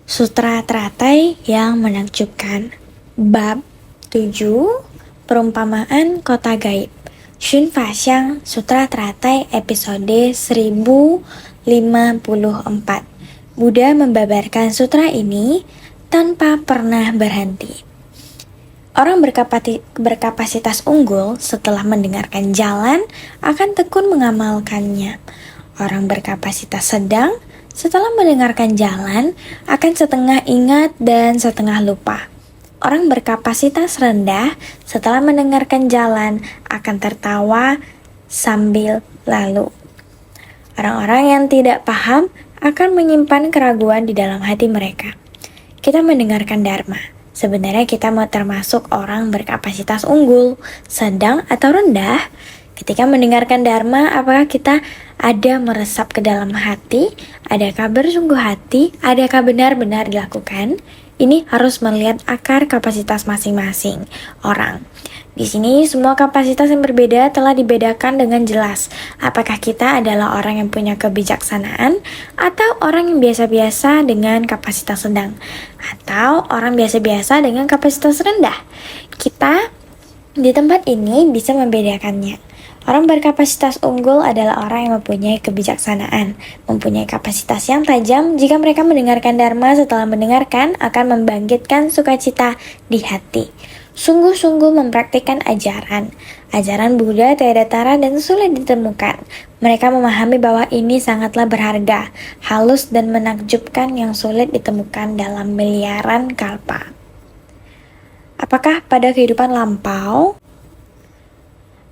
Sutra teratai yang menakjubkan. Bab 7, Perumpamaan Kota Gaib. Xun Faxiang Sutra Teratai episode 1054. Buddha membabarkan sutra ini tanpa pernah berhenti. Orang berkapasitas unggul setelah mendengarkan jalan akan tekun mengamalkannya. Orang berkapasitas sedang setelah mendengarkan jalan akan setengah ingat dan setengah lupa. Orang berkapasitas rendah setelah mendengarkan jalan akan tertawa sambil lalu. Orang-orang yang tidak paham akan menyimpan keraguan di dalam hati mereka. Kita mendengarkan Dharma. Sebenarnya kita mau termasuk orang berkapasitas unggul, sedang, atau rendah. Ketika mendengarkan Dharma, apakah kita ada meresap ke dalam hati? Adakah bersungguh hati? Adakah benar-benar dilakukan? Ini harus melihat akar kapasitas masing-masing orang. Di sini semua kapasitas yang berbeda telah dibedakan dengan jelas. Apakah kita adalah orang yang punya kebijaksanaan atau orang yang biasa-biasa dengan kapasitas sedang atau orang biasa-biasa dengan kapasitas rendah? Kita di tempat ini bisa membedakannya. Orang berkapasitas unggul adalah orang yang mempunyai kebijaksanaan, mempunyai kapasitas yang tajam. Jika mereka mendengarkan Dharma, setelah mendengarkan akan membangkitkan sukacita di hati. Sungguh-sungguh mempraktikkan ajaran. Ajaran Buddha tiada tara dan sulit ditemukan. Mereka memahami bahwa ini sangatlah berharga, halus dan menakjubkan yang sulit ditemukan dalam miliaran kalpa. Apakah pada kehidupan lampau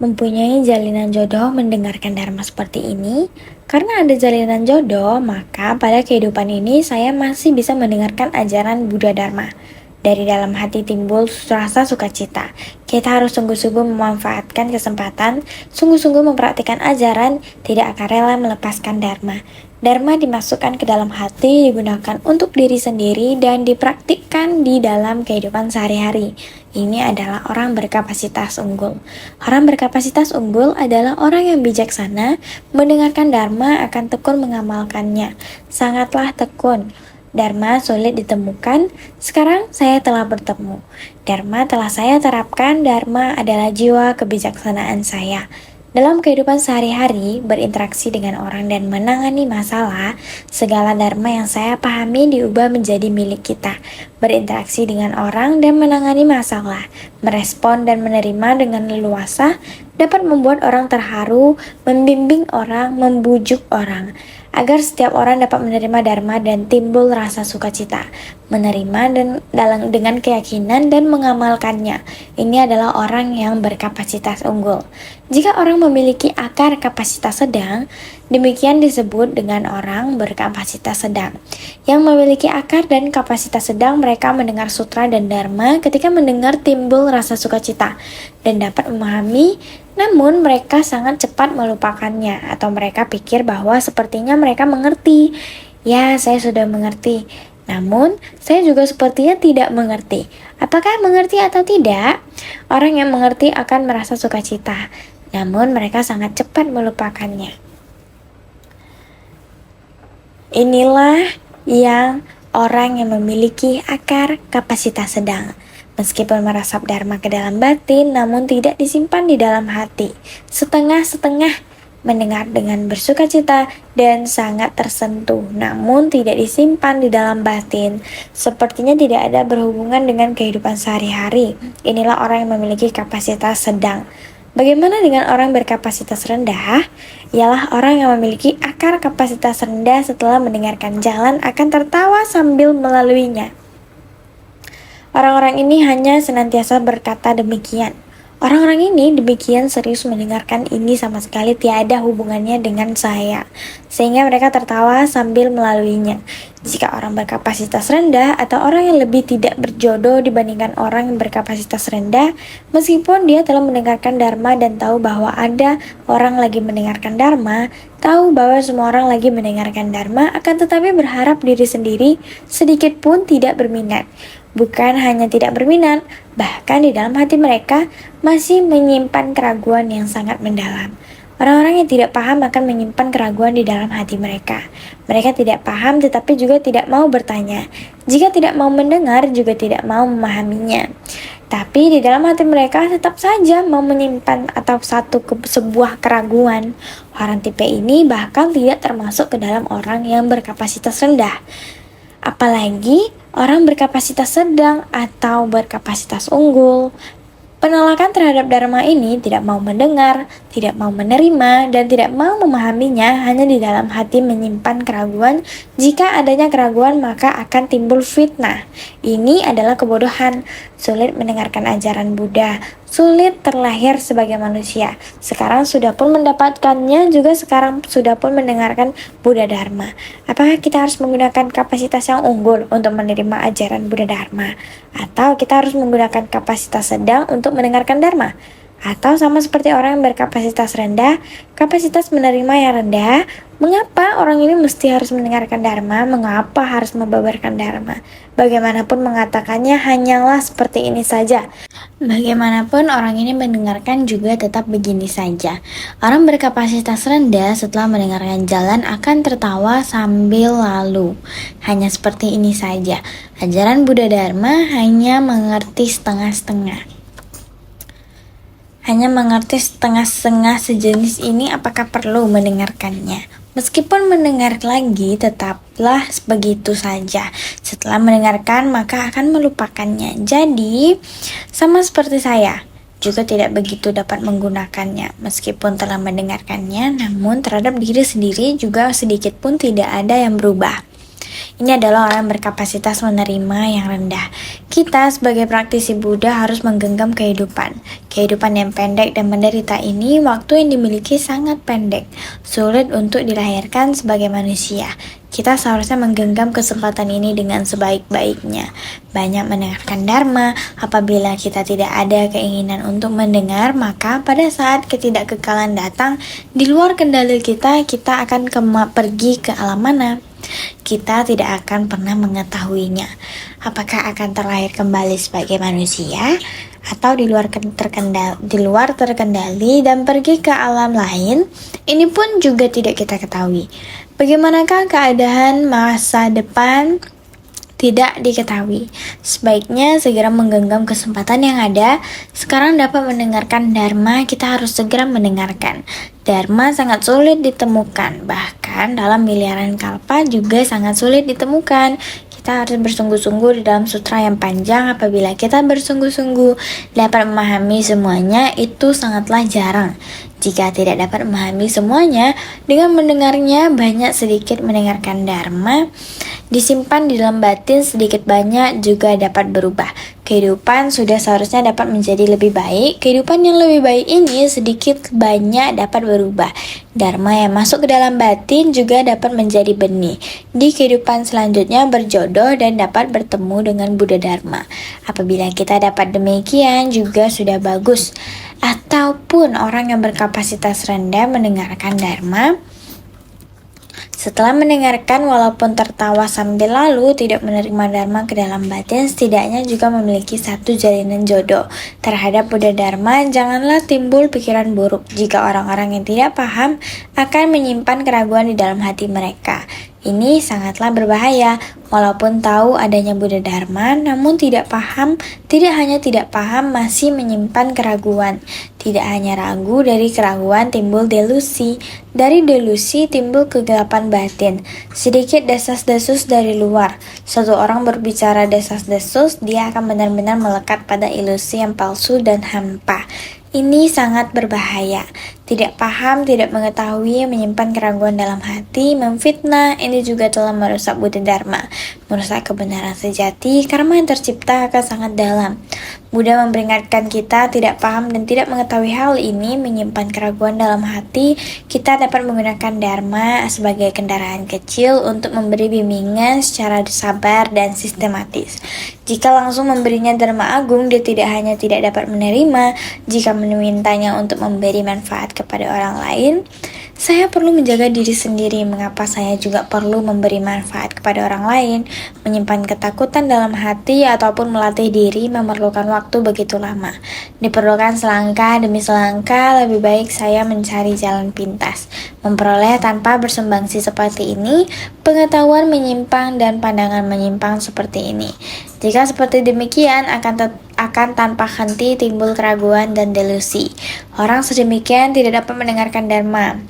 mempunyai jalinan jodoh mendengarkan Dharma seperti ini? Karena ada jalinan jodoh, maka pada kehidupan ini saya masih bisa mendengarkan ajaran Buddha Dharma. Dari dalam hati timbul rasa sukacita. Kita harus sungguh-sungguh memanfaatkan kesempatan, sungguh-sungguh mempraktikkan ajaran, tidak akan rela melepaskan Dharma. Dharma dimasukkan ke dalam hati, digunakan untuk diri sendiri, dan dipraktikkan di dalam kehidupan sehari-hari. Ini adalah orang berkapasitas unggul. Orang berkapasitas unggul adalah orang yang bijaksana, mendengarkan Dharma akan tekun mengamalkannya. Sangatlah tekun. Dharma sulit ditemukan, sekarang saya telah bertemu. Dharma telah saya terapkan, Dharma adalah jiwa kebijaksanaan saya. Dalam kehidupan sehari-hari, berinteraksi dengan orang dan menangani masalah, segala Dharma yang saya pahami diubah menjadi milik kita. Berinteraksi dengan orang dan menangani masalah, merespon dan menerima dengan leluasa, dapat membuat orang terharu, membimbing orang, membujuk orang. Agar setiap orang dapat menerima Dharma dan timbul rasa sukacita, menerima dengan keyakinan dan mengamalkannya. Ini adalah orang yang berkapasitas unggul. Jika orang memiliki akar kapasitas sedang, demikian disebut dengan orang berkapasitas sedang. Yang memiliki akar dan kapasitas sedang, mereka mendengar sutra dan Dharma. Ketika mendengar timbul rasa sukacita dan dapat memahami, namun mereka sangat cepat melupakannya, atau mereka pikir bahwa sepertinya mereka mengerti. Ya, saya sudah mengerti. Namun, saya juga sepertinya tidak mengerti. Apakah mengerti atau tidak? Orang yang mengerti akan merasa sukacita, namun mereka sangat cepat melupakannya. Inilah yang orang yang memiliki akar kapasitas sedang. Meskipun merasap Dharma ke dalam batin, namun tidak disimpan di dalam hati. Setengah-setengah mendengar dengan bersukacita dan sangat tersentuh, namun tidak disimpan di dalam batin. Sepertinya tidak ada berhubungan dengan kehidupan sehari-hari. Inilah orang yang memiliki kapasitas sedang. Bagaimana dengan orang berkapasitas rendah? Ialah orang yang memiliki akar kapasitas rendah setelah mendengarkan jalan akan tertawa sambil melaluinya. Orang-orang ini hanya senantiasa berkata demikian. Orang-orang ini demikian serius mendengarkan ini sama sekali tiada hubungannya dengan saya, sehingga mereka tertawa sambil melaluinya. Jika orang berkapasitas rendah atau orang yang lebih tidak berjodoh dibandingkan orang yang berkapasitas rendah, meskipun dia telah mendengarkan Dharma dan tahu bahwa ada orang lagi mendengarkan Dharma, tahu bahwa semua orang lagi mendengarkan Dharma, akan tetapi berharap diri sendiri, sedikit pun tidak berminat. Bukan hanya tidak berminat, bahkan di dalam hati mereka masih menyimpan keraguan yang sangat mendalam. Orang-orang yang tidak paham akan menyimpan keraguan di dalam hati mereka. Mereka tidak paham tetapi juga tidak mau bertanya. Jika tidak mau mendengar, juga tidak mau memahaminya. Tapi di dalam hati mereka tetap saja mau menyimpan atau sebuah keraguan. Orang tipe ini bahkan tidak termasuk ke dalam orang yang berkapasitas rendah. Apalagi orang berkapasitas sedang atau berkapasitas unggul. Penolakan terhadap dharma ini tidak mau mendengar, tidak mau menerima, dan tidak mau memahaminya hanya di dalam hati menyimpan keraguan. Jika adanya keraguan maka akan timbul fitnah. Ini adalah kebodohan, sulit mendengarkan ajaran Buddha, sulit terlahir sebagai manusia. Sekarang sudah pun mendapatkannya, juga sekarang sudah pun mendengarkan Buddha Dharma. Apakah kita harus menggunakan kapasitas yang unggul untuk menerima ajaran Buddha Dharma? Atau kita harus menggunakan kapasitas sedang untuk mendengarkan Dharma? Atau sama seperti orang yang berkapasitas rendah, kapasitas menerima yang rendah? Mengapa orang ini mesti harus mendengarkan Dharma? Mengapa harus membabarkan Dharma? Bagaimanapun mengatakannya hanyalah seperti ini saja. Bagaimanapun orang ini mendengarkan juga tetap begini saja. Orang berkapasitas rendah setelah mendengarkan jalan akan tertawa sambil lalu. Hanya seperti ini saja. Ajaran Buddha Dharma hanya mengerti setengah-setengah. Hanya mengerti setengah-setengah sejenis ini, apakah perlu mendengarkannya? Meskipun mendengar lagi, tetaplah begitu saja. Setelah mendengarkan, maka akan melupakannya. Jadi, sama seperti saya, juga tidak begitu dapat menggunakannya. Meskipun telah mendengarkannya, namun terhadap diri sendiri juga sedikit pun tidak ada yang berubah. Ini adalah orang berkapasitas menerima yang rendah. Kita sebagai praktisi Buddha harus menggenggam kehidupan. Kehidupan yang pendek dan menderita ini, waktu yang dimiliki sangat pendek. Sulit untuk dilahirkan sebagai manusia. Kita seharusnya menggenggam kesempatan ini dengan sebaik-baiknya. Banyak mendengarkan Dharma. Apabila kita tidak ada keinginan untuk mendengar, maka pada saat ketidakkekalan datang, di luar kendali kita akan pergi ke alam mana? Kita tidak akan pernah mengetahuinya. Apakah akan terlahir kembali sebagai manusia atau di luar terkendali dan pergi ke alam lain? Ini pun juga tidak kita ketahui. Bagaimanakah keadaan masa depan? Tidak diketahui. Sebaiknya segera menggenggam kesempatan yang ada. Sekarang dapat mendengarkan Dharma, kita harus segera mendengarkan. Dharma sangat sulit ditemukan, bahkan dalam miliaran kalpa juga sangat sulit ditemukan. Kita harus bersungguh-sungguh di dalam sutra yang panjang. Apabila kita bersungguh-sungguh dapat memahami semuanya, itu sangatlah jarang. Jika tidak dapat memahami semuanya, dengan mendengarnya banyak sedikit mendengarkan Dharma, disimpan di dalam batin sedikit banyak juga dapat berubah. Kehidupan sudah seharusnya dapat menjadi lebih baik. Kehidupan yang lebih baik ini sedikit banyak dapat berubah. Dharma yang masuk ke dalam batin juga dapat menjadi benih. Di kehidupan selanjutnya berjodoh dan dapat bertemu dengan Buddha Dharma. Apabila kita dapat demikian juga sudah bagus. Ataupun orang yang berkapasitas rendah mendengarkan Dharma, setelah mendengarkan walaupun tertawa sambil lalu, tidak menerima Dharma ke dalam batin, setidaknya juga memiliki satu jalinan jodoh terhadap Buddha Dharma. Janganlah timbul pikiran buruk jika orang-orang yang tidak paham akan menyimpan keraguan di dalam hati mereka. Ini sangatlah berbahaya. Walaupun tahu adanya Buddha Dharma, namun tidak hanya tidak paham, masih menyimpan keraguan. Tidak hanya ragu, dari keraguan timbul delusi. Dari delusi timbul kegelapan batin. Sedikit desas-desus dari luar. Suatu orang berbicara desas-desus, dia akan benar-benar melekat pada ilusi yang palsu dan hampa. Ini sangat berbahaya. Tidak paham, tidak mengetahui, menyimpan keraguan dalam hati, memfitnah, ini juga telah merusak Buddha Dharma, merusak kebenaran sejati. Karma yang tercipta akan sangat dalam. Buddha memperingatkan kita tidak paham dan tidak mengetahui hal ini, menyimpan keraguan dalam hati. Kita dapat menggunakan Dharma sebagai kendaraan kecil untuk memberi bimbingan secara sabar dan sistematis. Jika langsung memberinya Dharma agung, dia tidak hanya tidak dapat menerima. Jika memintanya untuk memberi manfaat kepada orang lain, Saya perlu menjaga diri sendiri, mengapa saya juga perlu memberi manfaat kepada orang lain. Menyimpan ketakutan dalam hati ataupun melatih diri memerlukan waktu begitu lama. Diperlukan selangkah demi selangkah, lebih baik saya mencari jalan pintas. Memperoleh tanpa bersumbangsi seperti ini, pengetahuan menyimpang dan pandangan menyimpang seperti ini. Jika seperti demikian, akan tanpa henti timbul keraguan dan delusi. Orang sedemikian tidak dapat mendengarkan dharma.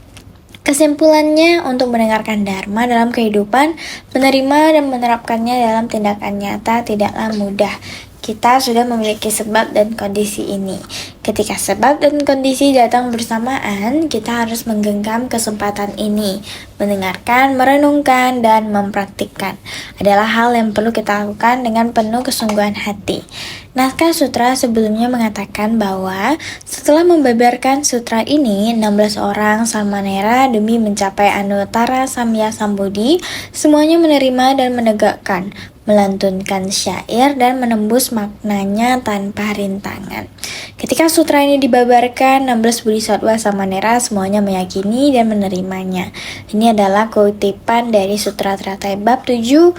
Kesimpulannya, untuk mendengarkan dharma dalam kehidupan, menerima dan menerapkannya dalam tindakan nyata tidaklah mudah. Kita sudah memiliki sebab dan kondisi ini. Ketika sebab dan kondisi datang bersamaan, kita harus menggenggam kesempatan ini. Mendengarkan, merenungkan, dan mempraktikkan adalah hal yang perlu kita lakukan dengan penuh kesungguhan hati. Naskah sutra sebelumnya mengatakan bahwa setelah membeberkan sutra ini, 16 orang Samanera demi mencapai Anuttara Samya Sambodhi, semuanya menerima dan menegakkan, melantunkan syair dan menembus maknanya tanpa rintangan. Ketika sutra ini dibabarkan, 16 bodhisattva Samanera semuanya meyakini dan menerimanya. Ini adalah kutipan dari Sutra Teratai bab 7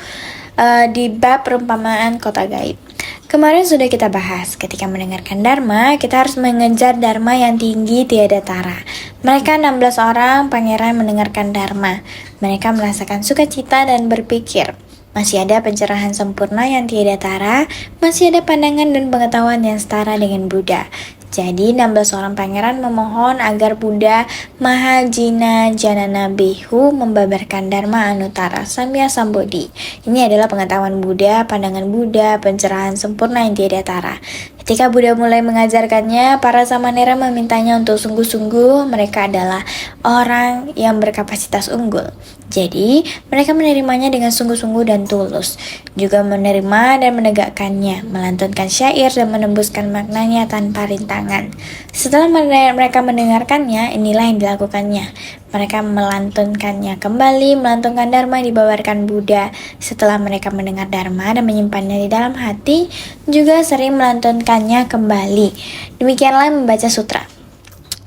di bab perumpamaan kota gaib. Kemarin sudah kita bahas, ketika mendengarkan dharma, kita harus mengejar dharma yang tinggi tiada tara. Mereka 16 orang pangeran mendengarkan dharma. Mereka merasakan sukacita dan berpikir, masih ada pencerahan sempurna yang tiada tara, masih ada pandangan dan pengetahuan yang setara dengan Buddha. Jadi 16 orang pangeran memohon agar Buddha Mahajina Janana Bihu membabarkan Dharma Anuttara Samya Sambodhi. Ini adalah pengetahuan Buddha, pandangan Buddha, pencerahan sempurna yang tiada tara. Ketika Buddha mulai mengajarkannya, para Samanera memintanya untuk sungguh-sungguh. Mereka adalah orang yang berkapasitas unggul. Jadi, mereka menerimanya dengan sungguh-sungguh dan tulus. Juga menerima dan menegakkannya, melantunkan syair dan menembuskan maknanya tanpa rintangan. Setelah mereka mendengarkannya, inilah yang dilakukannya. Mereka melantunkannya kembali, melantunkan dharma yang dibabarkan Buddha. Setelah mereka mendengar dharma dan menyimpannya di dalam hati, juga sering melantunkannya kembali. Demikianlah membaca sutra.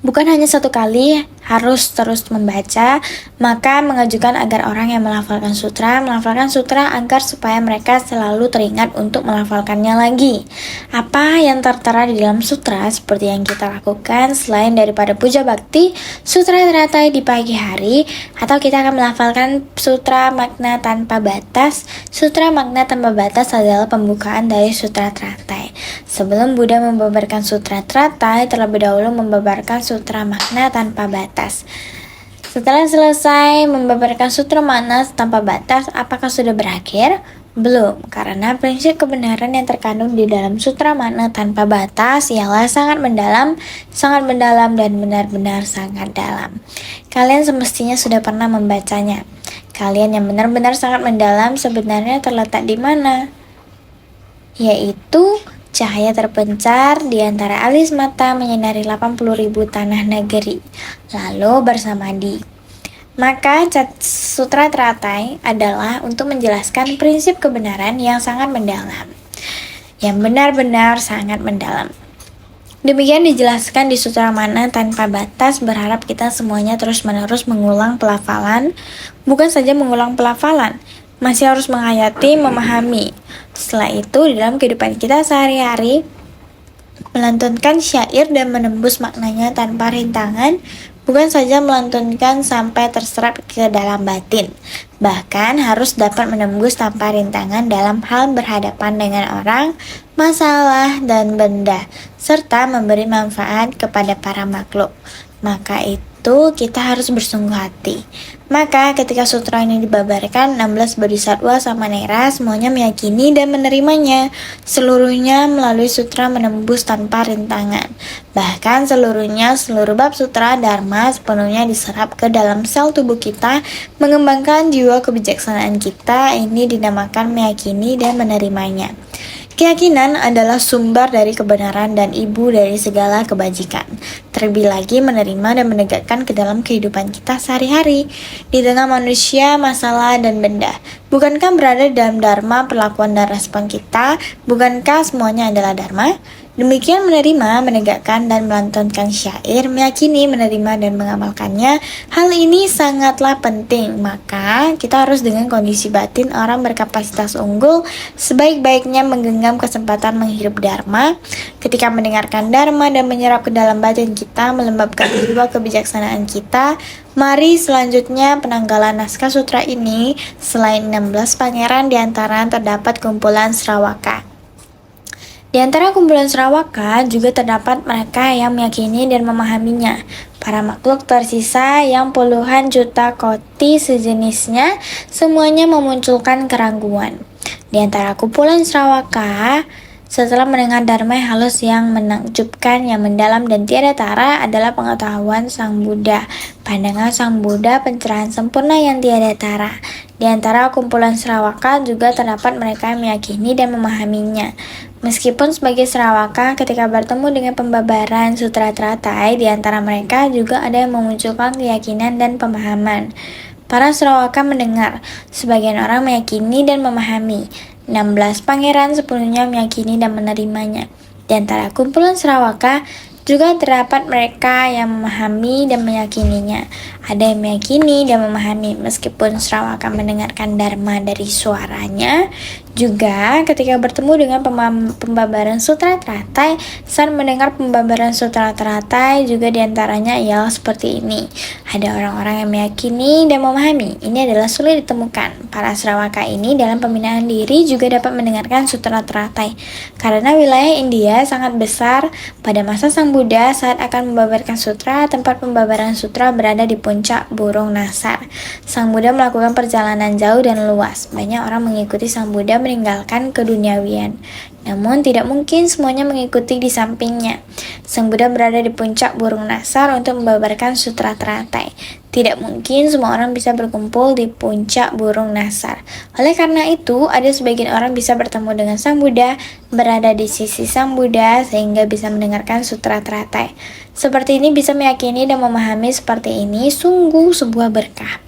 Bukan hanya satu kali, harus terus membaca, maka mengajukan agar orang yang melafalkan sutra agar supaya mereka selalu teringat untuk melafalkannya lagi. Apa yang tertera di dalam sutra seperti yang kita lakukan selain daripada puja bakti, sutra teratai di pagi hari, atau kita akan melafalkan sutra makna tanpa batas. Sutra makna tanpa batas adalah pembukaan dari sutra teratai. Sebelum Buddha membabarkan sutra teratai, terlebih dahulu membabarkan sutra makna tanpa batas. Setelah selesai membabarkan sutra makna tanpa batas, apakah sudah berakhir? Belum, karena prinsip kebenaran yang terkandung di dalam sutra makna tanpa batas ialah sangat mendalam dan benar-benar sangat dalam. Kalian semestinya sudah pernah membacanya. Kalian yang benar-benar sangat mendalam sebenarnya terletak di mana? Yaitu cahaya terpencar di antara alis mata menyinari 80.000 tanah negeri, lalu bersamadi. Maka sutra teratai adalah untuk menjelaskan prinsip kebenaran yang sangat mendalam, yang benar-benar sangat mendalam. Demikian dijelaskan di sutra makna tanpa batas. Berharap kita semuanya terus-menerus mengulang pelafalan, bukan saja mengulang pelafalan, masih harus menghayati, memahami. Setelah itu, di dalam kehidupan kita sehari-hari, melantunkan syair dan menembus maknanya tanpa rintangan, bukan saja melantunkan sampai terserap ke dalam batin, bahkan harus dapat menembus tanpa rintangan dalam hal berhadapan dengan orang, masalah, dan benda, serta memberi manfaat kepada para makhluk. Maka itu kita harus bersungguh hati. Maka ketika sutra ini dibabarkan, 16 bodhisattva Samanera semuanya meyakini dan menerimanya. Seluruhnya melalui sutra menembus tanpa rintangan. Bahkan seluruh bab sutra dharma sepenuhnya diserap ke dalam sel tubuh kita, mengembangkan jiwa kebijaksanaan kita. Ini dinamakan meyakini dan menerimanya. Keyakinan adalah sumber dari kebenaran dan ibu dari segala kebajikan. Terlebih lagi menerima dan menegakkan ke dalam kehidupan kita sehari-hari. Di tengah manusia, masalah, dan benda. Bukankah berada dalam dharma perlakuan dan respon kita? Bukankah semuanya adalah dharma? Demikian menerima, menegakkan, dan melantunkan syair, meyakini, menerima, dan mengamalkannya. Hal ini sangatlah penting, maka kita harus dengan kondisi batin orang berkapasitas unggul sebaik-baiknya menggenggam kesempatan menghirup dharma. Ketika mendengarkan dharma dan menyerap ke dalam batin kita, melembabkan jiwa kebijaksanaan kita. Mari selanjutnya penanggalan naskah sutra ini. Selain 16 pangeran, di antara terdapat kumpulan Sravaka. Di antara kumpulan Sravaka juga terdapat mereka yang meyakini dan memahaminya. Para makhluk tersisa yang puluhan juta koti sejenisnya semuanya memunculkan keraguan. Di antara kumpulan Sravaka, setelah mendengar dharma halus yang menakjubkan, yang mendalam dan tiada tara adalah pengetahuan Sang Buddha, pandangan Sang Buddha, pencerahan sempurna yang tiada tara. Di antara kumpulan Sravaka juga terdapat mereka yang meyakini dan memahaminya. Meskipun sebagai Sravaka, ketika bertemu dengan pembabaran sutra teratai, di antara mereka juga ada yang memunculkan keyakinan dan pemahaman. Para Sravaka mendengar, sebagian orang meyakini dan memahami. 16 pangeran sepenuhnya meyakini dan menerimanya. Di antara kumpulan Sravaka juga terdapat mereka yang memahami dan meyakininya. Ada yang meyakini dan memahami meskipun Sravaka mendengarkan dharma dari suaranya. Juga ketika bertemu dengan pembabaran sutra teratai, saat mendengar pembabaran sutra teratai juga diantaranya ialah seperti ini. Ada orang-orang yang meyakini dan memahami. Ini adalah sulit ditemukan. Para Sravaka ini dalam pembinaan diri juga dapat mendengarkan sutra teratai. Karena wilayah India sangat besar, pada masa Sang Buddha saat akan membabarkan sutra, tempat pembabaran sutra berada di puncak burung Nasar. Sang Buddha melakukan perjalanan jauh dan luas. Banyak orang mengikuti Sang Buddha meninggalkan keduniawian. Namun tidak mungkin semuanya mengikuti di sampingnya. Sang Buddha berada di puncak burung Nasar untuk membabarkan sutra teratai. Tidak mungkin semua orang bisa berkumpul di puncak burung Nasar. Oleh karena itu, ada sebagian orang bisa bertemu dengan Sang Buddha, berada di sisi Sang Buddha sehingga bisa mendengarkan sutra teratai. Seperti ini bisa meyakini dan memahami seperti ini sungguh sebuah berkah.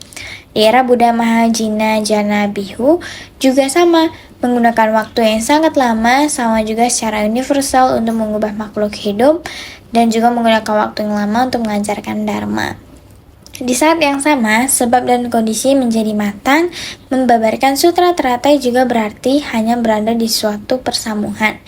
Di era Buddha Mahajina Jana Bihu juga sama, menggunakan waktu yang sangat lama, sama juga secara universal untuk mengubah makhluk hidup, dan juga menggunakan waktu yang lama untuk mengajarkan dharma. Di saat yang sama, sebab dan kondisi menjadi matang, membabarkan sutra teratai juga berarti hanya berada di suatu persamuhan.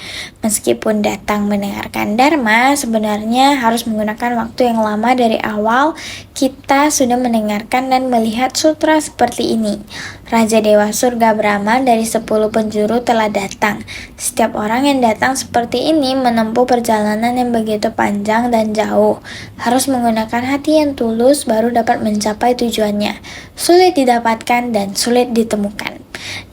Meskipun datang mendengarkan dharma, sebenarnya harus menggunakan waktu yang lama dari awal kita sudah mendengarkan dan melihat sutra seperti ini. Raja Dewa Surga Brahma dari 10 penjuru telah datang. Setiap orang yang datang seperti ini menempuh perjalanan yang begitu panjang dan jauh. Harus menggunakan hati yang tulus baru dapat mencapai tujuannya. Sulit didapatkan dan sulit ditemukan.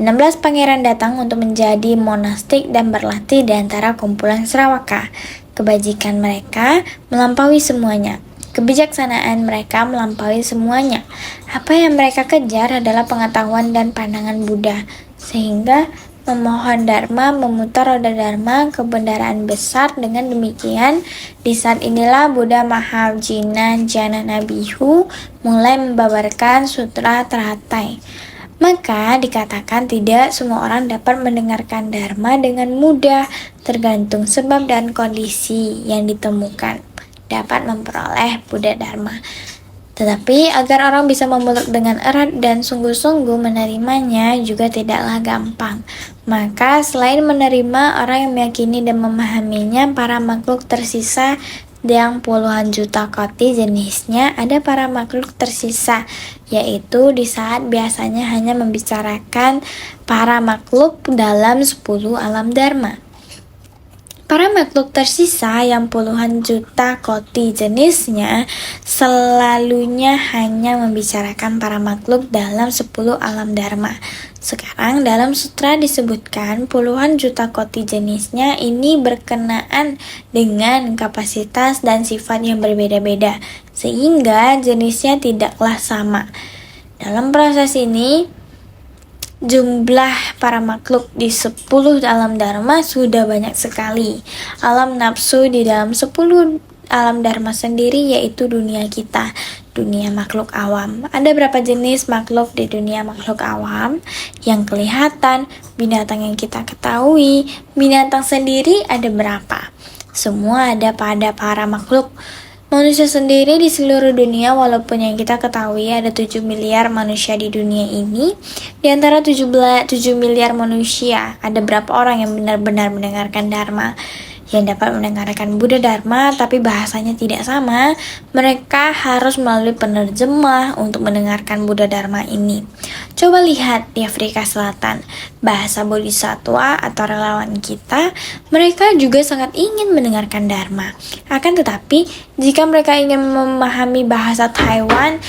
16 pangeran datang untuk menjadi monastik dan berlatih di antara kumpulan Sravaka. Kebajikan mereka melampaui semuanya. Kebijaksanaan mereka melampaui semuanya. Apa yang mereka kejar adalah pengetahuan dan pandangan Buddha, sehingga memohon dharma, memutar roda dharma, kebenaran besar. Dengan demikian, di saat inilah Buddha Mahajina Jana Bihu mulai membabarkan sutra teratai. Maka dikatakan tidak semua orang dapat mendengarkan dharma dengan mudah, tergantung sebab dan kondisi yang ditemukan dapat memperoleh Buddha Dharma. Tetapi agar orang bisa memeluk dengan erat dan sungguh-sungguh menerimanya juga tidaklah gampang. Maka selain menerima, orang yang meyakini dan memahaminya, para makhluk tersisa yang puluhan juta koti jenisnya, ada para makhluk tersisa, yaitu di saat biasanya hanya membicarakan para makhluk dalam 10 alam dharma. Para makhluk tersisa yang puluhan juta koti jenisnya selalunya hanya membicarakan para makhluk dalam 10 alam dharma. Sekarang dalam sutra disebutkan puluhan juta koti jenisnya ini berkenaan dengan kapasitas dan sifat yang berbeda-beda, sehingga jenisnya tidaklah sama. Dalam proses ini, jumlah para makhluk di 10 alam dharma sudah banyak sekali. Alam nafsu di dalam 10 alam dharma sendiri yaitu dunia kita, dunia makhluk awam. Ada berapa jenis makhluk di dunia makhluk awam? Yang kelihatan, binatang yang kita ketahui, binatang sendiri ada berapa? semua ada pada para makhluk. Manusia sendiri di seluruh dunia, walaupun yang kita ketahui ada 7 miliar manusia di dunia ini, di antara 7 miliar manusia, ada berapa orang yang benar-benar mendengarkan Dharma, yang dapat mendengarkan Buddha Dharma, tapi bahasanya tidak sama. Mereka harus melalui penerjemah untuk mendengarkan Buddha Dharma ini. Coba lihat di Afrika Selatan, bahasa Bodhisattva atau relawan kita, mereka juga sangat ingin mendengarkan Dharma. Akan tetapi, jika mereka ingin memahami bahasa Taiwan,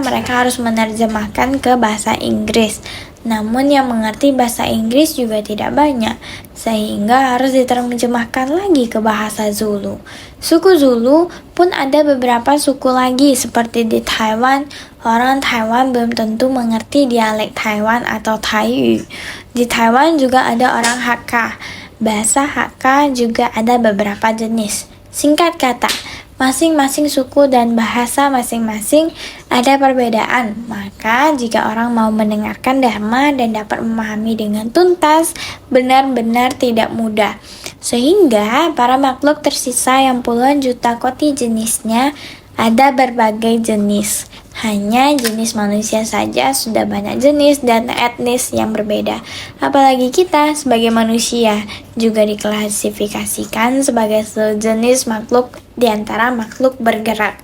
mereka harus menerjemahkan ke bahasa Inggris. Namun yang mengerti bahasa Inggris juga tidak banyak, sehingga harus diterjemahkan lagi ke bahasa Zulu. Suku Zulu pun ada beberapa suku lagi, seperti di Taiwan, orang Taiwan belum tentu mengerti dialek Taiwan atau Taiyu. Di Taiwan juga ada orang Hakka. Bahasa Hakka juga ada beberapa jenis. Singkat kata, masing-masing suku dan bahasa masing-masing ada perbedaan. Maka jika orang mau mendengarkan Dharma dan dapat memahami dengan tuntas, benar-benar tidak mudah. Sehingga para makhluk tersisa yang puluhan juta koti jenisnya, ada berbagai jenis. Hanya jenis manusia saja sudah banyak jenis dan etnis yang berbeda. Apalagi kita sebagai manusia juga diklasifikasikan sebagai sejenis makhluk di antara makhluk bergerak.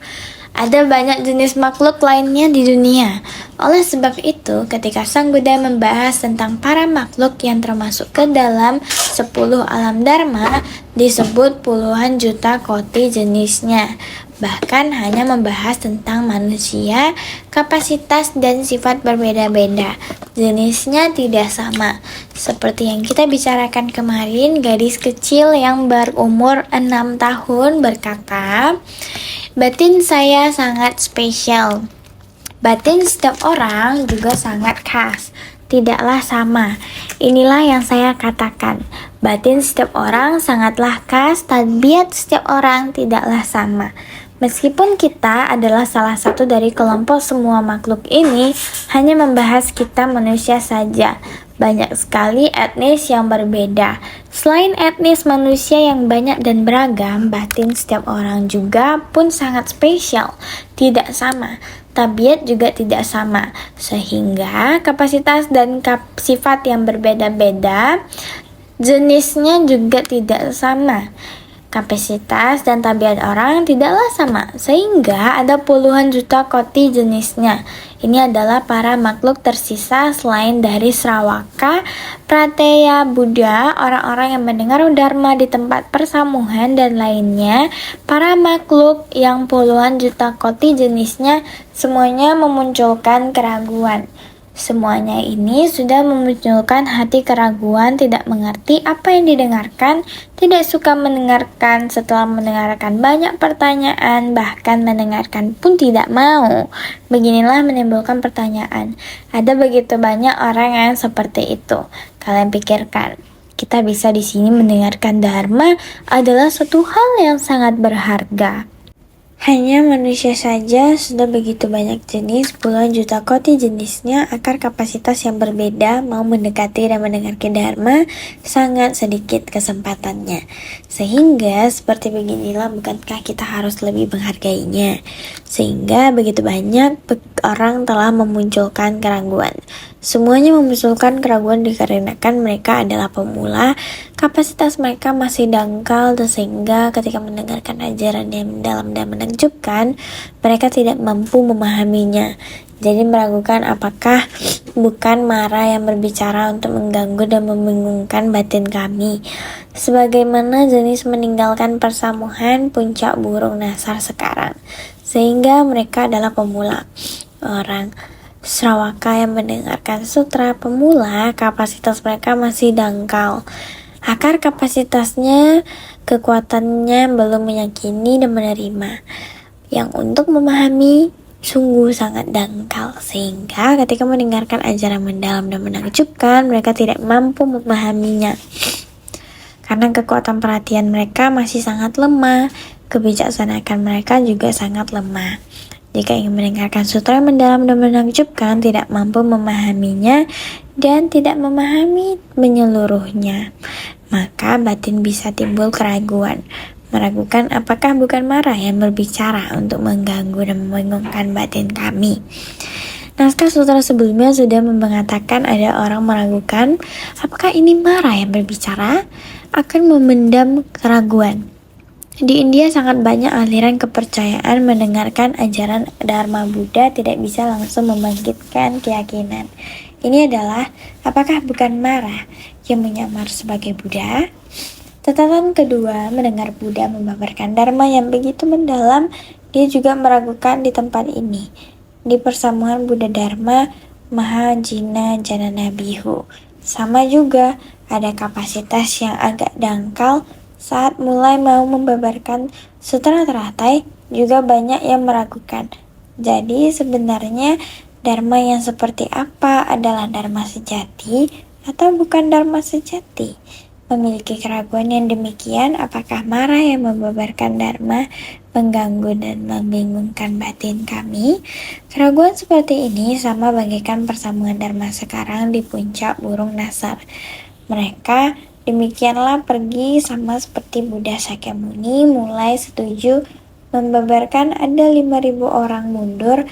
Ada banyak jenis makhluk lainnya di dunia. Oleh sebab itu, ketika Sang Buddha membahas tentang para makhluk yang termasuk ke dalam 10 alam Dharma, disebut puluhan juta koti jenisnya. Bahkan hanya membahas tentang manusia, kapasitas dan sifat berbeda-beda. Jenisnya tidak sama. Seperti yang kita bicarakan kemarin, gadis kecil yang berumur 6 tahun berkata, "Batin saya sangat spesial." Batin setiap orang juga sangat khas, tidaklah sama. Inilah yang saya katakan. Batin setiap orang sangatlah khas, tabiat setiap orang tidaklah sama. Meskipun kita adalah salah satu dari kelompok semua makhluk ini, hanya membahas kita manusia saja. Banyak sekali etnis yang berbeda. Selain etnis manusia yang banyak dan beragam, batin setiap orang juga pun sangat spesial, tidak sama. Tabiat juga tidak sama, sehingga kapasitas dan sifat yang berbeda-beda, jenisnya juga tidak sama. Kapasitas dan tabiat orang tidaklah sama, sehingga ada puluhan juta koti jenisnya. Ini adalah para makhluk tersisa selain dari Sravaka, Prateya, Buddha, orang-orang yang mendengar Dharma di tempat persamuhan dan lainnya. Para makhluk yang puluhan juta koti jenisnya semuanya memunculkan keraguan. Semuanya ini sudah memunculkan hati keraguan, tidak mengerti apa yang didengarkan, tidak suka mendengarkan, setelah mendengarkan banyak pertanyaan, bahkan mendengarkan pun tidak mau. Beginilah menimbulkan pertanyaan. Ada begitu banyak orang yang seperti itu. Kalian pikirkan, kita bisa di sini mendengarkan Dharma adalah suatu hal yang sangat berharga. Hanya manusia saja sudah begitu banyak jenis, puluhan juta koti jenisnya, akar kapasitas yang berbeda, mau mendekati dan mendengarkan Dharma, sangat sedikit kesempatannya. Sehingga seperti beginilah, bukankah kita harus lebih menghargainya? Sehingga begitu banyak orang telah memunculkan keraguan. Semuanya memunculkan keraguan dikarenakan mereka adalah pemula, kapasitas mereka masih dangkal, dan sehingga ketika mendengarkan ajaran yang mendalam dan menakjubkan, mereka tidak mampu memahaminya. Jadi meragukan apakah bukan Mara yang berbicara untuk mengganggu dan membingungkan batin kami. Sebagaimana jenis meninggalkan persamuhan puncak burung nasar sekarang. Sehingga mereka adalah pemula. Orang Sravaka yang mendengarkan sutra pemula, kapasitas mereka masih dangkal. Akar kapasitasnya, kekuatannya belum meyakini dan menerima. Yang untuk memahami sungguh sangat dangkal, sehingga ketika mendengarkan ajaran mendalam dan menakjubkan, mereka tidak mampu memahaminya. Karena kekuatan perhatian mereka masih sangat lemah, kebijaksanaan mereka juga sangat lemah. Jika ingin mendengarkan sutra yang mendalam dan menakjubkan, tidak mampu memahaminya dan tidak memahami menyeluruhnya. maka batin bisa timbul keraguan. Meragukan apakah bukan marah yang berbicara untuk mengganggu dan membingungkan batin kami. Naskah sutra sebelumnya sudah mengatakan ada orang meragukan apakah ini marah yang berbicara, akan memendam keraguan. Di India sangat banyak aliran kepercayaan mendengarkan ajaran Dharma Buddha tidak bisa langsung membangkitkan keyakinan. Ini adalah apakah bukan marah yang menyamar sebagai Buddha? Catatan kedua, mendengar Buddha membabarkan Dharma yang begitu mendalam, dia juga meragukan di tempat ini. Di persamuan Buddha Dharma Mahajina Janana Bihu. Sama juga, ada kapasitas yang agak dangkal saat mulai mau membabarkan sutra teratai, juga banyak yang meragukan. Jadi sebenarnya Dharma yang seperti apa adalah Dharma sejati atau bukan Dharma sejati? Memiliki keraguan yang demikian, apakah marah yang membabarkan Dharma mengganggu dan membingungkan batin kami? Keraguan seperti ini sama bagaikan persamuan Dharma sekarang di puncak burung Nasar. Mereka demikianlah pergi sama seperti Buddha Sakyamuni mulai setuju membabarkan ada 5.000 orang mundur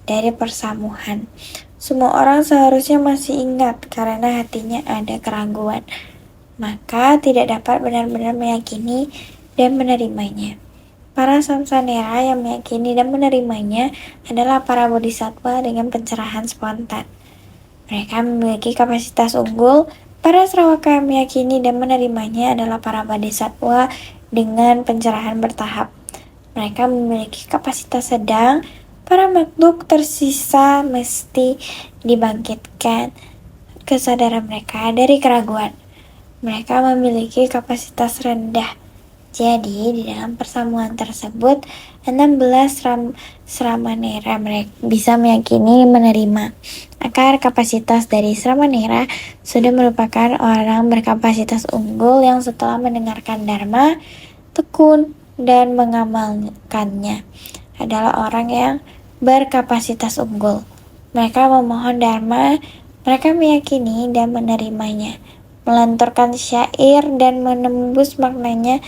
dari persamuhan. Semua orang seharusnya masih ingat karena hatinya ada keraguan, maka tidak dapat benar-benar meyakini dan menerimanya. Para samsanera yang meyakini dan menerimanya adalah para bodhisattva dengan pencerahan spontan. Mereka memiliki kapasitas unggul. Para Sravaka yang meyakini dan menerimanya adalah para bodhisattva dengan pencerahan bertahap. Mereka memiliki kapasitas sedang. Para makhluk tersisa mesti dibangkitkan kesadaran mereka dari keraguan. Mereka memiliki kapasitas rendah. Jadi, di dalam persamuan tersebut, 16 Sramanera bisa meyakini menerima. Akar kapasitas dari Sramanera sudah merupakan orang berkapasitas unggul yang setelah mendengarkan Dharma, tekun dan mengamalkannya. Adalah orang yang berkapasitas unggul. Mereka memohon Dharma, mereka meyakini dan menerimanya, melanturkan syair dan menembus maknanya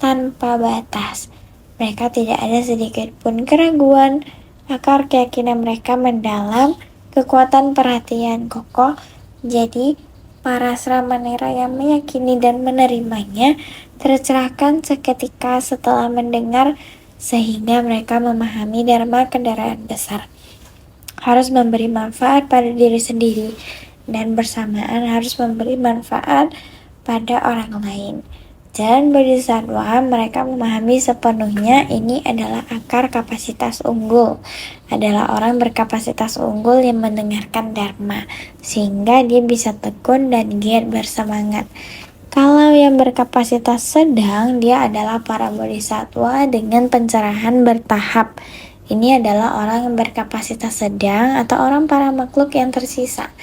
tanpa batas. Mereka tidak ada sedikit pun keraguan. Akar keyakinan mereka mendalam, kekuatan perhatian kokoh. Jadi, para Sramanera yang meyakini dan menerimanya tercerahkan seketika setelah mendengar, sehingga mereka memahami Dharma kendaraan besar. Harus memberi manfaat pada diri sendiri dan bersamaan harus memberi manfaat pada orang lain. Jalan bodhisattva, mereka memahami sepenuhnya ini adalah akar kapasitas unggul, adalah orang berkapasitas unggul yang mendengarkan Dharma, sehingga dia bisa tekun dan giat bersemangat. Kalau yang berkapasitas sedang, dia adalah para bodhisattva dengan pencerahan bertahap. Ini adalah orang yang berkapasitas sedang atau orang para makhluk yang tersisa.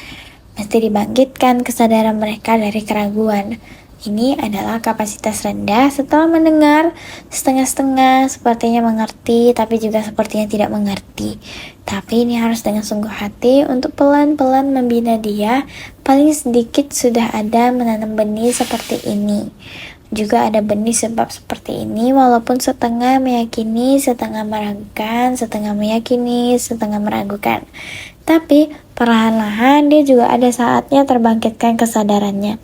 Mesti dibangkitkan kesadaran mereka dari keraguan. Ini adalah kapasitas rendah setelah mendengar setengah-setengah, sepertinya mengerti, tapi juga sepertinya tidak mengerti. Tapi ini harus dengan sungguh hati untuk pelan-pelan membina dia. Paling sedikit sudah ada menanam benih seperti ini. Juga ada benih sebab seperti ini, walaupun setengah meyakini, setengah meragukan, setengah meyakini, setengah meragukan. Tapi perlahan-lahan dia juga ada saatnya terbangkitkan kesadarannya.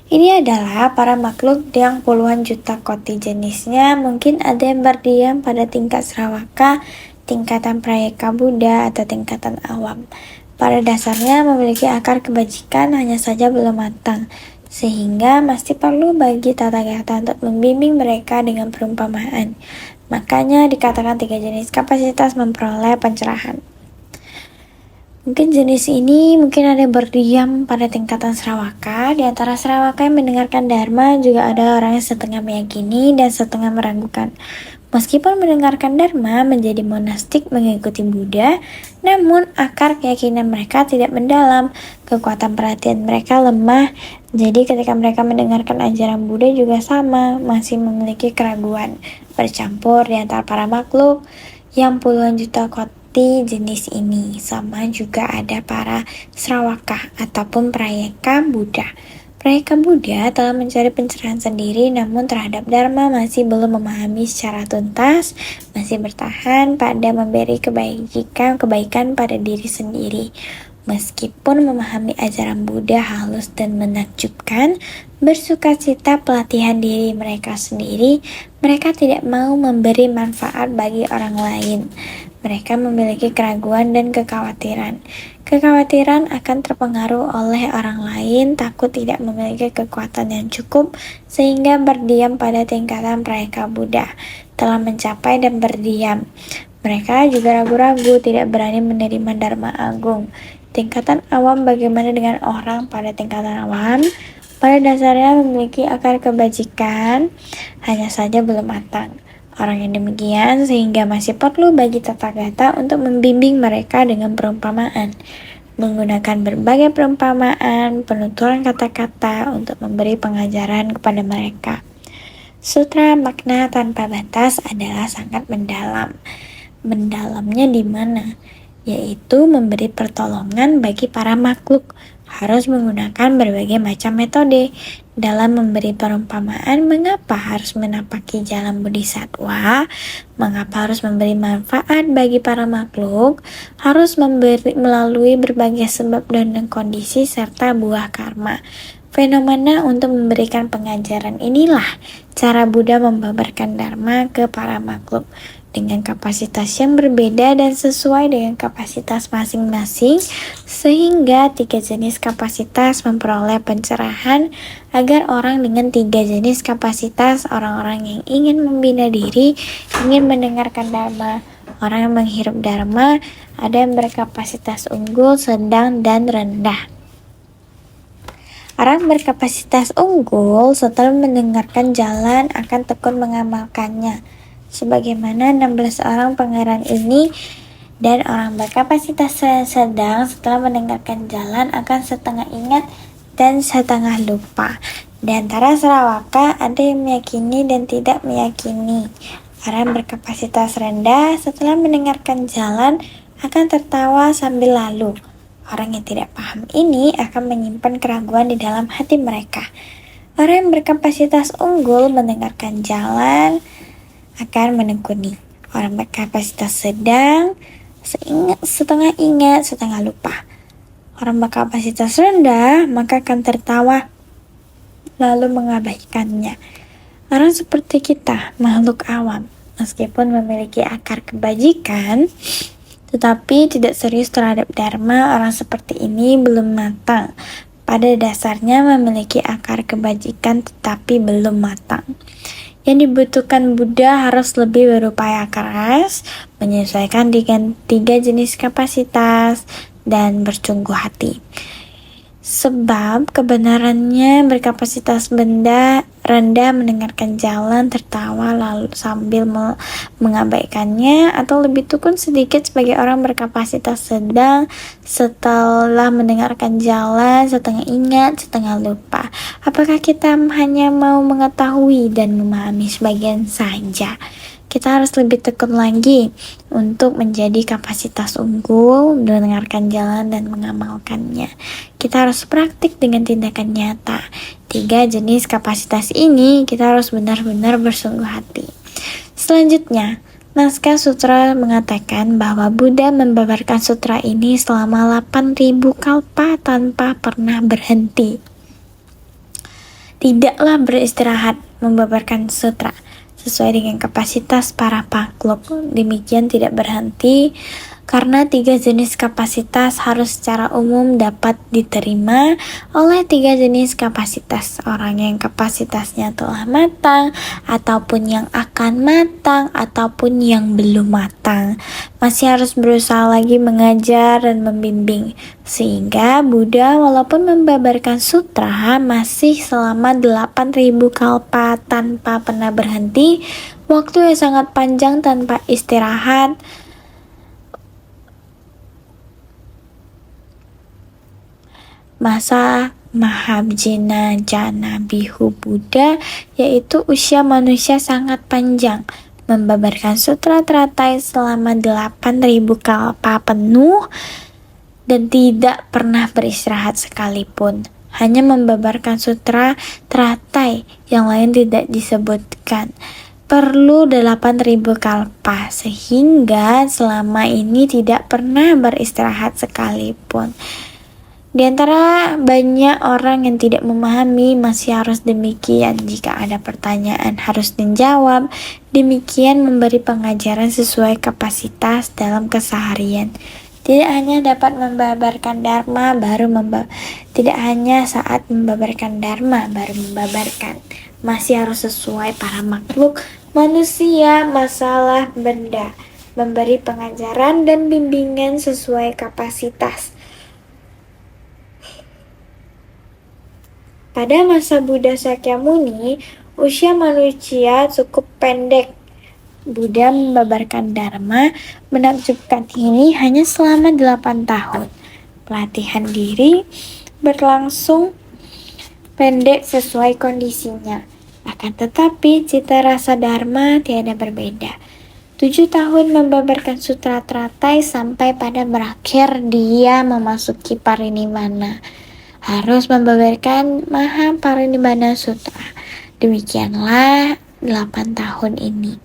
Ini adalah para makhluk yang puluhan juta koti jenisnya. Mungkin ada yang berdiam pada tingkat Sravaka, tingkatan Prayeka Buddha, atau tingkatan awam. Pada dasarnya memiliki akar kebajikan, hanya saja belum matang, sehingga masih perlu bagi Tathagata untuk membimbing mereka dengan perumpamaan. Makanya dikatakan 3 jenis kapasitas memperoleh pencerahan. Mungkin jenis ini mungkin ada yang berdiam pada tingkatan Sravaka. Di antara Sravaka yang mendengarkan Dharma juga ada orang yang setengah meyakini dan setengah meragukan. Meskipun mendengarkan Dharma menjadi monastik mengikuti Buddha, namun akar keyakinan mereka tidak mendalam, kekuatan perhatian mereka lemah. Jadi ketika mereka mendengarkan ajaran Buddha juga sama, masih memiliki keraguan, bercampur di antara para makhluk yang puluhan juta koti jenis ini. Sama juga ada para Sravaka ataupun Prayeka Buddha. Mereka Buddha telah mencari pencerahan sendiri, namun terhadap Dharma masih belum memahami secara tuntas, masih bertahan pada memberi kebaikan pada diri sendiri. Meskipun memahami ajaran Buddha halus dan menakjubkan, bersukacita pelatihan diri mereka sendiri, mereka tidak mau memberi manfaat bagi orang lain. Mereka memiliki keraguan dan kekhawatiran. Kekhawatiran akan terpengaruh oleh orang lain, takut tidak memiliki kekuatan yang cukup, sehingga berdiam pada tingkatan mereka Buddha, telah mencapai dan berdiam. Mereka juga ragu-ragu, tidak berani menerima Dharma Agung. Tingkatan awam bagaimana dengan orang pada tingkatan awam? Pada dasarnya memiliki akar kebajikan, hanya saja belum matang. Orang yang demikian sehingga masih perlu bagi Tathagata untuk membimbing mereka dengan perumpamaan, menggunakan berbagai perumpamaan, penuturan kata-kata untuk memberi pengajaran kepada mereka. Sutra makna tanpa batas adalah sangat mendalam. Mendalamnya di mana? Yaitu memberi pertolongan bagi para makhluk, harus menggunakan berbagai macam metode. Dalam memberi perumpamaan, mengapa harus menapaki jalan bodhisattva, mengapa harus memberi manfaat bagi para makhluk, harus melalui berbagai sebab dan kondisi serta buah karma. Fenomena untuk memberikan pengajaran inilah cara Buddha membabarkan Dharma ke para makhluk dengan kapasitas yang berbeda dan sesuai dengan kapasitas masing-masing, sehingga 3 jenis kapasitas memperoleh pencerahan agar orang dengan 3 jenis kapasitas, orang-orang yang ingin membina diri, ingin mendengarkan Dharma, orang yang menghirup Dharma, ada yang berkapasitas unggul, sedang, dan rendah. Orang berkapasitas unggul setelah mendengarkan jalan akan tekun mengamalkannya. Sebagaimana 16 orang pangeran ini, dan orang berkapasitas sedang setelah mendengarkan jalan akan setengah ingat dan setengah lupa. Di antara Sarawaka ada yang meyakini dan tidak meyakini. Orang berkapasitas rendah setelah mendengarkan jalan akan tertawa sambil lalu. Orang yang tidak paham ini akan menyimpan keraguan di dalam hati mereka. Orang yang berkapasitas unggul mendengarkan jalan akan menekuni. Orang berkapasitas sedang, setengah ingat, setengah lupa. Orang berkapasitas rendah maka akan tertawa lalu mengabaikannya. Orang seperti kita, makhluk awam, meskipun memiliki akar kebajikan, tetapi tidak serius terhadap Dharma, orang seperti ini belum matang. Pada dasarnya memiliki akar kebajikan tetapi belum matang. Yang dibutuhkan Buddha harus lebih berupaya keras, menyesuaikan dengan 3 jenis kapasitas, dan bersungguh hati. Sebab kebenarannya berkapasitas rendah mendengarkan jalan, tertawa lalu sambil mengabaikannya, atau lebih tekun sedikit sebagai orang berkapasitas sedang setelah mendengarkan jalan, setengah ingat, setengah lupa. Apakah kita hanya mau mengetahui dan memahami sebagian saja? Kita harus lebih tekun lagi untuk menjadi kapasitas unggul, mendengarkan jalan dan mengamalkannya. Kita harus praktik dengan tindakan nyata. 3 jenis kapasitas ini kita harus benar-benar bersungguh hati. Selanjutnya, naskah sutra mengatakan bahwa Buddha membabarkan sutra ini selama 8.000 kalpa tanpa pernah berhenti. Tidaklah beristirahat membabarkan sutra sesuai dengan kapasitas para makhluk. Demikian tidak berhenti, karena 3 jenis kapasitas harus secara umum dapat diterima oleh 3 jenis kapasitas. Orang yang kapasitasnya telah matang, ataupun yang akan matang, ataupun yang belum matang, masih harus berusaha lagi mengajar dan membimbing. Sehingga Buddha walaupun membabarkan sutra masih selama 8.000 kalpa tanpa pernah berhenti, waktu yang sangat panjang tanpa istirahat. Masa Mahabjina Jana Bihu Buddha, yaitu usia manusia sangat panjang, membabarkan sutra teratai selama 8.000 kalpa penuh dan tidak pernah beristirahat sekalipun. hanya membabarkan sutra teratai, yang lain tidak disebutkan. Perlu 8.000 kalpa, sehingga selama ini tidak pernah beristirahat sekalipun. Di antara banyak orang yang tidak memahami, masih harus demikian. Jika ada pertanyaan harus dijawab. Demikian memberi pengajaran sesuai kapasitas dalam keseharian. Tidak hanya dapat membabarkan dharma tidak hanya saat membabarkan dharma baru membabarkan. Masih harus sesuai para makhluk, manusia, masalah, benda. Memberi pengajaran dan bimbingan sesuai kapasitas. Pada masa Buddha Sakyamuni, usia manusia cukup pendek. Buddha membabarkan dharma menakjubkan ini hanya selama 8 tahun. Pelatihan diri berlangsung pendek sesuai kondisinya. Akan tetapi cita rasa dharma tiada berbeda. 7 tahun membabarkan sutra teratai sampai pada berakhir dia memasuki parinibbana. Harus membabarkan Mahaparinibbana Sutra. Demikianlah 8 tahun ini.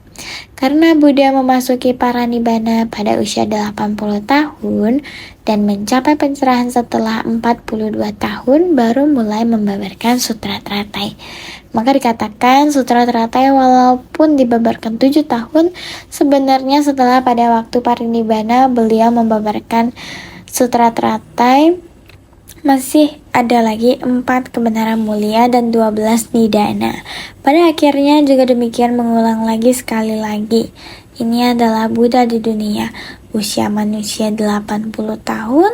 Karena Buddha memasuki parinibbana pada usia 80 tahun dan mencapai pencerahan setelah 42 tahun baru mulai membabarkan sutra teratai. Maka dikatakan sutra teratai walaupun dibabarkan 7 tahun, sebenarnya setelah pada waktu parinibbana beliau membabarkan sutra teratai masih ada lagi 4 kebenaran mulia dan 12 nidana. Pada akhirnya juga demikian mengulang lagi sekali lagi. Ini adalah Buddha di dunia. Usia manusia 80 tahun,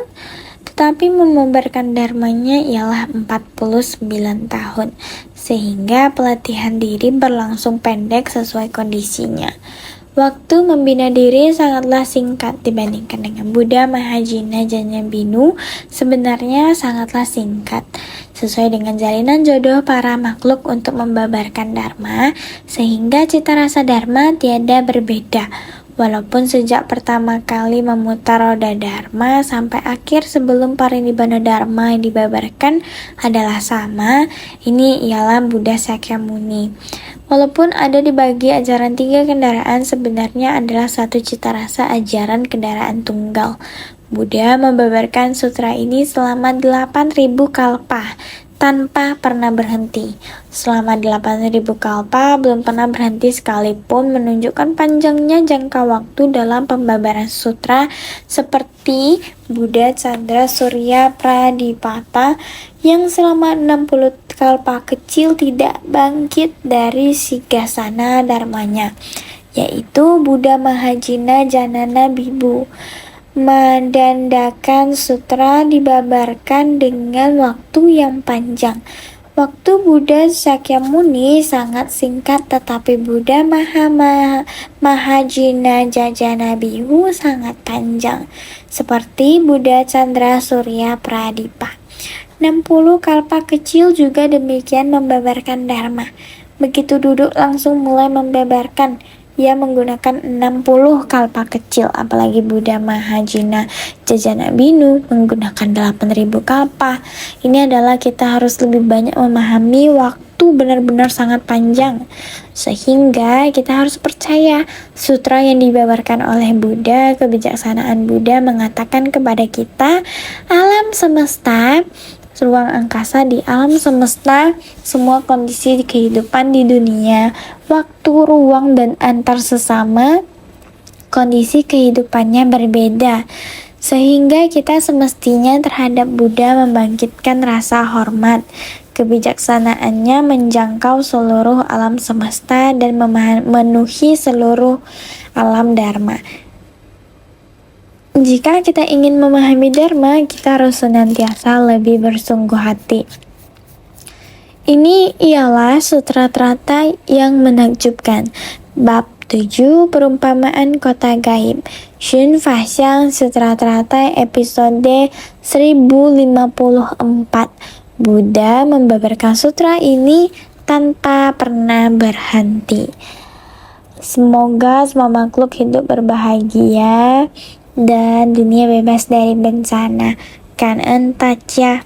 tetapi membabarkan dharmanya ialah 49 tahun. Sehingga pelatihan diri berlangsung pendek sesuai kondisinya. Waktu membina diri sangatlah singkat dibandingkan dengan Buddha Mahajina Jajabinu, sebenarnya sangatlah singkat. Sesuai dengan jalinan jodoh para makhluk untuk membabarkan dharma, sehingga cita rasa dharma tiada berbeda. Walaupun sejak pertama kali memutar roda dharma sampai akhir sebelum parinibbana dharma yang dibabarkan adalah sama, ini ialah Buddha Sakyamuni. Walaupun ada dibagi ajaran 3 kendaraan, sebenarnya adalah satu cita rasa ajaran kendaraan tunggal. Buddha membabarkan sutra ini selama 8.000 kalpa, tanpa pernah berhenti. Selama 8.000 kalpa belum pernah berhenti sekalipun, menunjukkan panjangnya jangka waktu dalam pembabaran sutra, seperti Buddha Chandra Surya Pradipata yang selama 60 kalpa kecil tidak bangkit dari sigasana dharmanya, yaitu Buddha Mahajina Janana Bibu. Madandakan sutra dibabarkan dengan waktu yang panjang. Waktu Buddha Sakyamuni sangat singkat, tetapi Buddha Mahajina Jajanabihu sangat panjang, seperti Buddha Chandra Surya Pradipa. 60 kalpa kecil juga demikian membabarkan dharma. Begitu duduk langsung mulai membabarkan. Ia menggunakan 60 kalpa kecil, apalagi Buddha Mahajina Jajabinu menggunakan 8.000 kalpa. Ini adalah kita harus lebih banyak memahami waktu benar-benar sangat panjang. Sehingga kita harus percaya sutra yang dibabarkan oleh Buddha, kebijaksanaan Buddha mengatakan kepada kita, alam semesta, ruang angkasa di alam semesta, semua kondisi kehidupan di dunia, waktu, ruang, dan antar sesama, kondisi kehidupannya berbeda. Sehingga kita semestinya terhadap Buddha membangkitkan rasa hormat. Kebijaksanaannya menjangkau seluruh alam semesta dan memenuhi seluruh alam dharma. Jika kita ingin memahami dharma, kita harus senantiasa lebih bersungguh hati. Ini ialah sutra teratai yang menakjubkan. Bab 7 Perumpamaan Kota Gaib. Shun Faxiang Sutra Teratai episode 1054. Buddha membabarkan sutra ini tanpa pernah berhenti. Semoga semua makhluk hidup berbahagia dan dunia bebas dari bencana. Kan entat ya.